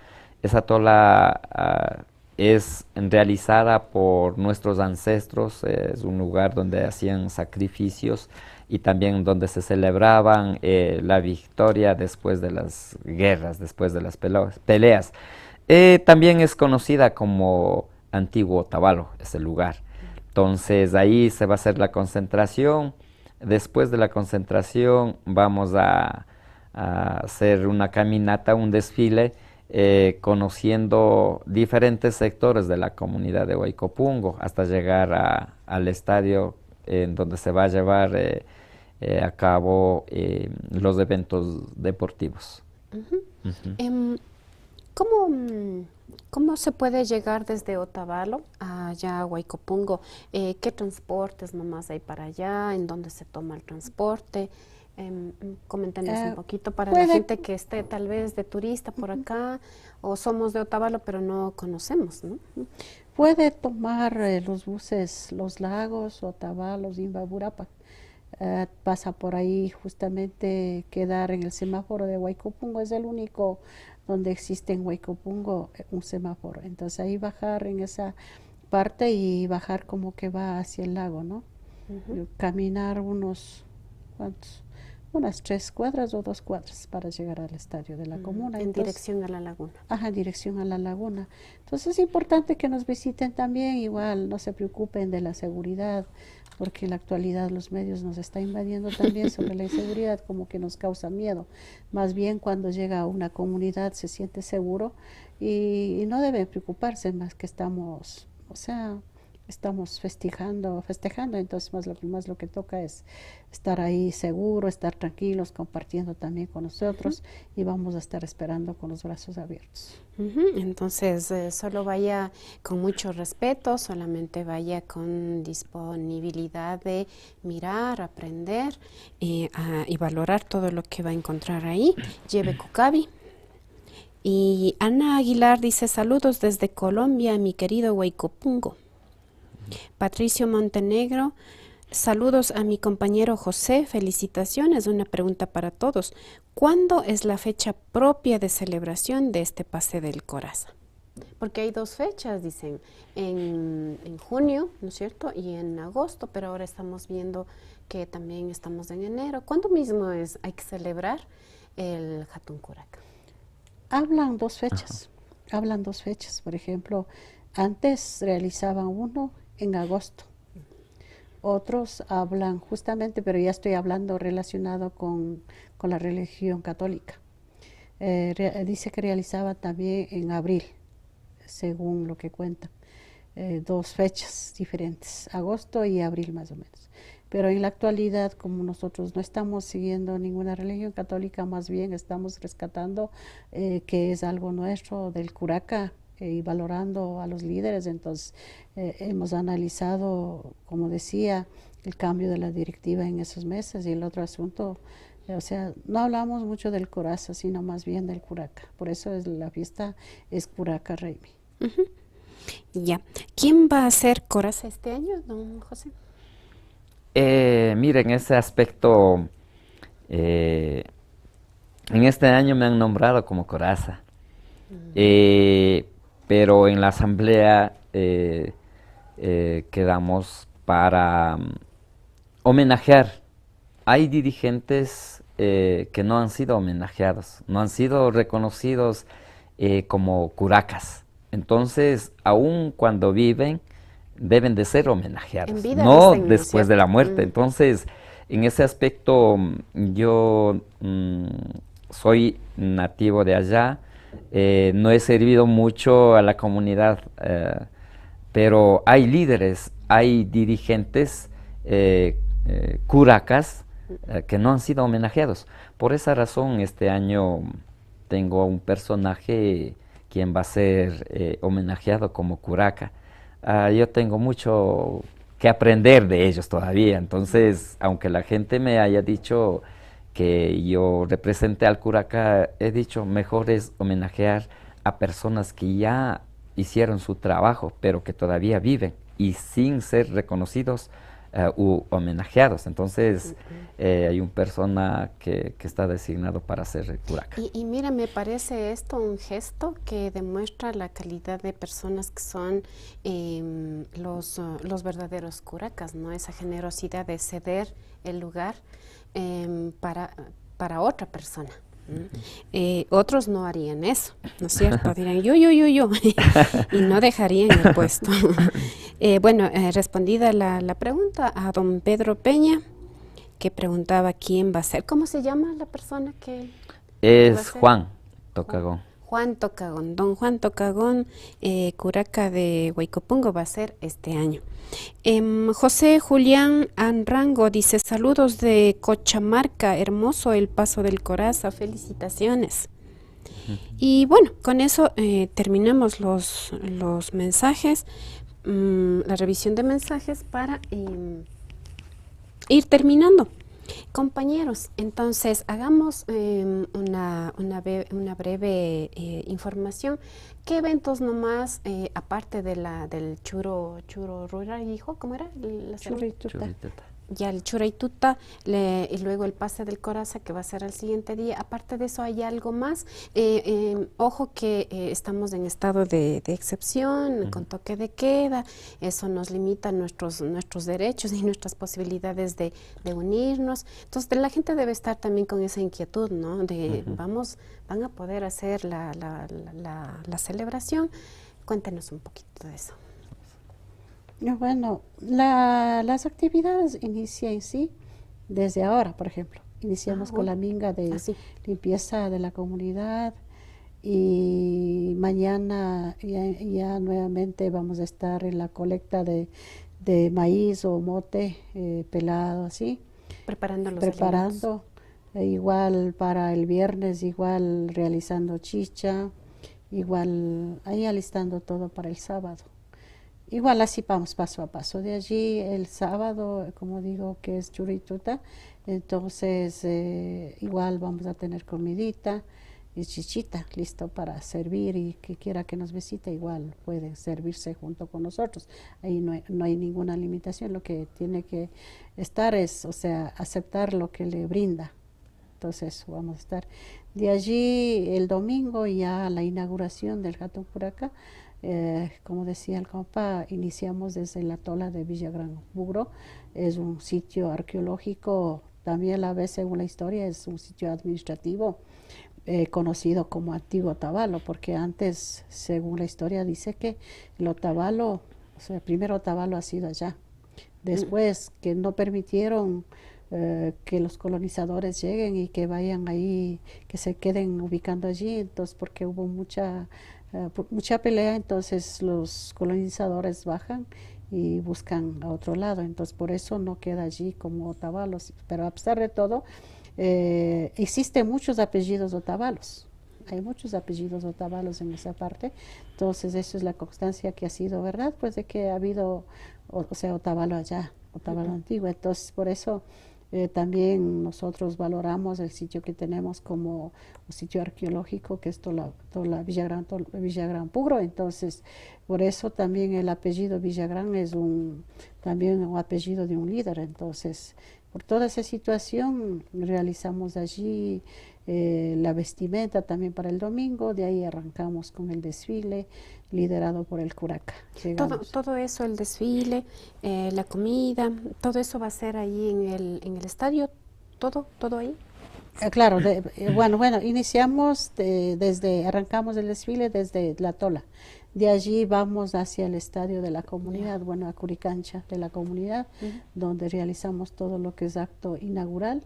Esa tola es realizada por nuestros ancestros. Es un lugar donde hacían sacrificios y también donde se celebraban la victoria después de las guerras, después de las peleas. También es conocida como Antiguo Otavalo, ese lugar. Entonces ahí se va a hacer la concentración después de la concentración vamos a hacer una caminata, un desfile, conociendo diferentes sectores de la comunidad de Huaycopungo hasta llegar al estadio en donde se va a llevar a cabo los eventos deportivos. ¿Cómo se puede llegar desde Otavalo allá a Huaycopungo? ¿Qué transportes nomás hay para allá? ¿En dónde se toma el transporte? Coméntenos un poquito para la gente que esté tal vez de turista por acá, o somos de Otavalo pero no conocemos, ¿no? Puede tomar los buses Los Lagos, Otavalo, Imbaburapa. Pasa por ahí, justamente quedar en el semáforo de Huaycopungo, es el único donde existe en Huaycopungo un semáforo. Entonces ahí bajar en esa parte y bajar como que va hacia el lago, ¿no? Caminar unas 3 cuadras o 2 cuadras para llegar al estadio de la comuna. En dirección a la laguna. Ajá, en dirección a la laguna. Entonces es importante que nos visiten también, igual no se preocupen de la seguridad, porque en la actualidad los medios nos están invadiendo también sobre la inseguridad, como que nos causa miedo. Más bien cuando llega a una comunidad se siente seguro y no debe preocuparse, más que estamos, o sea, estamos festejando, entonces más lo que toca es estar ahí seguro, estar tranquilos, compartiendo también con nosotros y vamos a estar esperando con los brazos abiertos. Entonces, solo vaya con mucho respeto, solamente vaya con disponibilidad de mirar, aprender y valorar todo lo que va a encontrar ahí. Lleve Cucavi. Y Ana Aguilar dice, saludos desde Colombia, mi querido Huaycopungo. Patricio Montenegro, saludos a mi compañero José, felicitaciones. Una pregunta para todos, ¿cuándo es la fecha propia de celebración de este pase del Coraza? Porque hay 2 fechas, dicen, en junio, ¿no es cierto?, y en agosto, pero ahora estamos viendo que también estamos en enero. ¿Cuándo mismo hay que celebrar el Hatun Curaca? Hablan 2 fechas, por ejemplo, antes realizaban uno en agosto. Otros hablan justamente, pero ya estoy hablando relacionado con la religión católica. Dice que realizaba también en abril, según lo que cuentan. 2 fechas diferentes, agosto y abril más o menos. Pero en la actualidad, como nosotros no estamos siguiendo ninguna religión católica, más bien estamos rescatando que es algo nuestro del curaca, y valorando a los líderes. Entonces hemos analizado, como decía, el cambio de la directiva en esos meses. Y el otro asunto, o sea, no hablamos mucho del Coraza, sino más bien del curaca. Por eso la fiesta es Curaca Reimi. Ya. ¿Quién va a hacer Coraza este año, don José? Miren, ese aspecto, en este año me han nombrado como Coraza. Pero en la asamblea quedamos para homenajear. Hay dirigentes que no han sido homenajeados, no han sido reconocidos como curacas. Entonces, aun cuando viven, deben de ser homenajeados, no después de la muerte. Entonces, en ese aspecto, yo soy nativo de allá. No he servido mucho a la comunidad, pero hay líderes, hay dirigentes curacas que no han sido homenajeados. Por esa razón, este año tengo un personaje quien va a ser homenajeado como curaca. Yo tengo mucho que aprender de ellos todavía, entonces, aunque la gente me haya dicho que yo represente al curaca, he dicho, mejor es homenajear a personas que ya hicieron su trabajo, pero que todavía viven y sin ser reconocidos u homenajeados. Entonces, hay una persona que está designado para ser el curaca. Y mira, me parece esto un gesto que demuestra la calidad de personas que son los verdaderos curacas, ¿no? Esa generosidad de ceder el lugar para otra persona. Otros no harían eso, ¿no es cierto? Dirán yo y no dejarían el puesto. Bueno, respondida la pregunta a don Pedro Peña, que preguntaba quién va a ser. ¿Cómo se llama la persona que va a Es ser? Juan Tocagón. Juan Tocagón, don Juan Tocagón, curaca de Huaycopungo va a ser este año. José Julián Anrango dice, saludos de Cochamarca, hermoso el Paso del Coraza, felicitaciones. Y bueno, con eso terminamos los mensajes, la revisión de mensajes para ir terminando. Compañeros, entonces hagamos una breve información. ¿Qué eventos nomás, aparte de del churo rural, dijo? ¿Cómo era? Churrituta. Ya el Churaituta y luego el Pase del Coraza, que va a ser al siguiente día. Aparte de eso, ¿hay algo más? Ojo que estamos en estado de excepción, con toque de queda. Eso nos limita nuestros derechos y nuestras posibilidades de unirnos. Entonces, la gente debe estar también con esa inquietud, ¿no? De van a poder hacer la celebración. Cuéntenos un poquito de eso. Bueno, las actividades inician sí desde ahora, por ejemplo. Iniciamos con la minga de limpieza de la comunidad y mañana ya nuevamente vamos a estar en la colecta de maíz o mote pelado, así. Preparando los alimentos. Igual para el viernes, igual realizando chicha, igual ahí alistando todo para el sábado. Igual así vamos paso a paso. De allí el sábado, como digo, que es churrituta, entonces igual vamos a tener comidita y chichita listo para servir, y que quiera que nos visite igual puede servirse junto con nosotros. Ahí no hay ninguna limitación, lo que tiene que estar es, o sea, aceptar lo que le brinda. Entonces vamos a estar. De allí el domingo ya la inauguración del Hatun Curaca. Como decía el compa, iniciamos desde la tola de Villa Gran Bugro. Es un sitio arqueológico, también a la vez, según la historia, es un sitio administrativo conocido como Antiguo Otavalo, porque antes, según la historia, dice que el Otavalo, o sea, el primer Otavalo ha sido allá. Después que no permitieron que los colonizadores lleguen y que vayan ahí, que se queden ubicando allí, entonces porque hubo mucha pelea, entonces los colonizadores bajan y buscan a otro lado, entonces por eso no queda allí como Otavalos, pero a pesar de todo existen muchos apellidos Otavalos, hay muchos apellidos Otavalos en esa parte, entonces eso es la constancia que ha sido, ¿verdad? Pues de que ha habido, o sea, Otavalo allá, Otavalo antiguo, entonces por eso también nosotros valoramos el sitio que tenemos como un sitio arqueológico, que es toda Villa Gran Pugro. Entonces, por eso también el apellido Villagrán es también un apellido de un líder. Entonces, por toda esa situación, realizamos allí la vestimenta también para el domingo. De ahí arrancamos con el desfile liderado por el curaca. Todo eso, el desfile, la comida, todo eso va a ser ahí en el estadio, todo ahí. Claro, bueno, iniciamos arrancamos el desfile desde la tola. De allí vamos hacia el estadio de la comunidad, bueno, a Curicancha de la comunidad, donde realizamos todo lo que es acto inaugural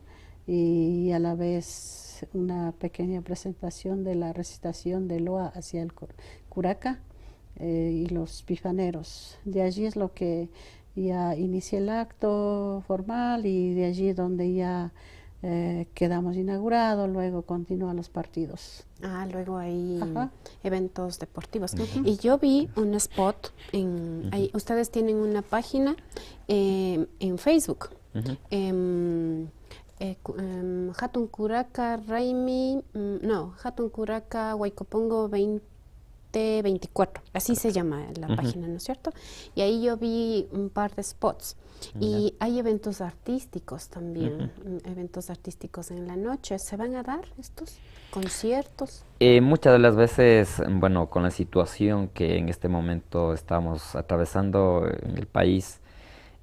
y a la vez una pequeña presentación de la recitación de Loa hacia el curaca y los pifaneros. De allí es lo que ya inicia el acto formal y de allí donde ya quedamos inaugurados, luego continúan los partidos. Luego hay eventos deportivos. Y yo vi un spot, ustedes tienen una página en Facebook, Hatun Curaca Raimi, Hatun Curaca Huaycopungo 2024, así se llama la página, ¿no es cierto? Y ahí yo vi un par de spots. Y hay eventos artísticos también, eventos artísticos en la noche. ¿Se van a dar estos conciertos? Muchas de las veces, bueno, con la situación que en este momento estamos atravesando en el país,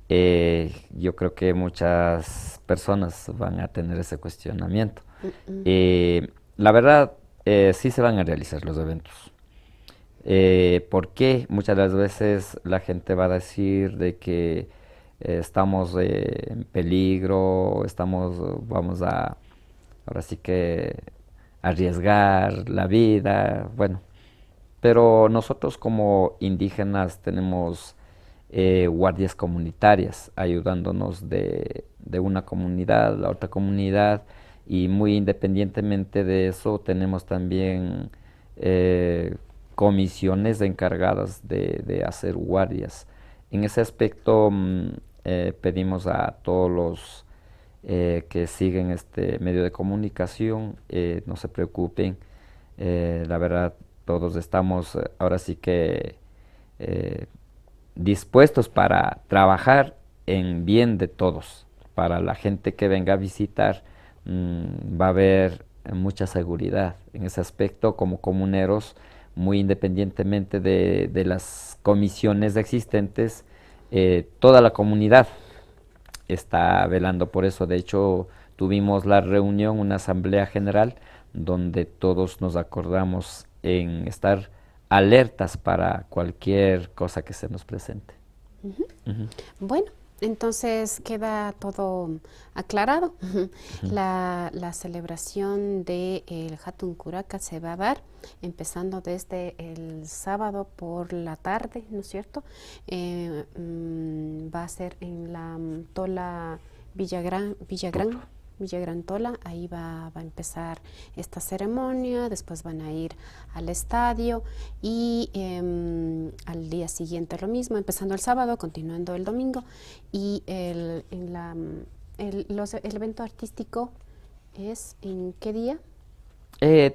yo creo que muchas personas van a tener ese cuestionamiento. La verdad, sí se van a realizar los eventos. ¿Por qué? Muchas de las veces la gente va a decir de que estamos en peligro, vamos a, ahora sí que arriesgar la vida, bueno, pero nosotros como indígenas tenemos guardias comunitarias ayudándonos de una comunidad a la otra comunidad, y muy independientemente de eso tenemos también comisiones encargadas de hacer guardias. En ese aspecto pedimos a todos los que siguen este medio de comunicación, no se preocupen, la verdad todos estamos ahora sí que dispuestos para trabajar en bien de todos. Para la gente que venga a visitar va a haber mucha seguridad en ese aspecto. Como comuneros, muy independientemente de las comisiones existentes, toda la comunidad está velando por eso. De hecho, tuvimos la reunión, una asamblea general, donde todos nos acordamos en estar alertas para cualquier cosa que se nos presente. Bueno, entonces queda todo aclarado. La celebración del Hatun Curaca se va a dar empezando desde el sábado por la tarde, ¿no es cierto? Va a ser en la Tola Villagran Tola. Ahí va a empezar esta ceremonia, después van a ir al estadio y al día siguiente lo mismo, empezando el sábado, continuando el domingo. Y el evento artístico es ¿en qué día?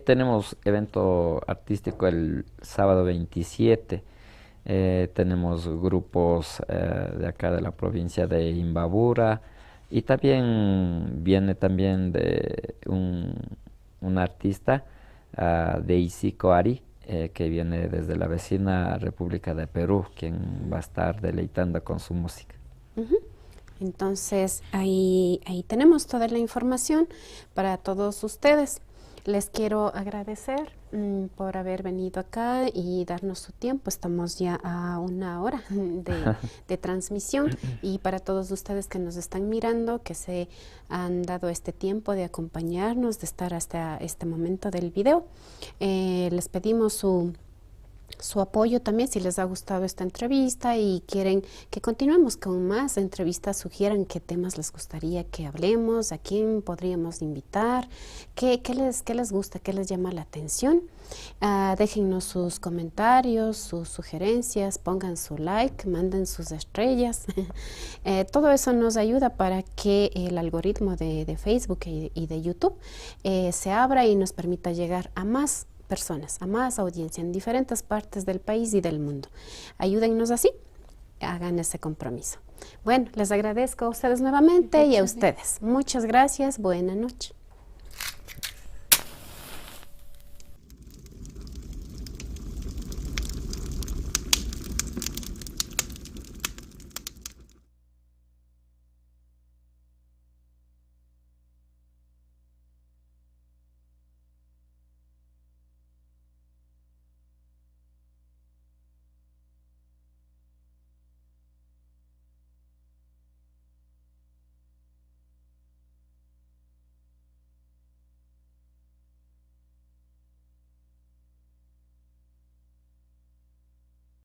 Tenemos evento artístico el sábado 27. Tenemos grupos de acá de la provincia de Imbabura, y también viene también de un artista de Isico Ari, que viene desde la vecina República de Perú, quien va a estar deleitando con su música. Entonces ahí tenemos toda la información para todos ustedes. Les quiero agradecer por haber venido acá y darnos su tiempo. Estamos ya a 1 hora de transmisión, y para todos ustedes que nos están mirando, que se han dado este tiempo de acompañarnos, de estar hasta este momento del video, les pedimos su apoyo también. Si les ha gustado esta entrevista y quieren que continuemos con más entrevistas, sugieran qué temas les gustaría que hablemos, a quién podríamos invitar, qué les gusta, qué les llama la atención. Déjennos sus comentarios, sus sugerencias, pongan su like, manden sus estrellas. Todo eso nos ayuda para que el algoritmo de Facebook y de YouTube se abra y nos permita llegar a más personas, a más audiencia en diferentes partes del país y del mundo. Ayúdennos así, hagan ese compromiso. Bueno, les agradezco a ustedes nuevamente y a ustedes. Muchas gracias, buena noche.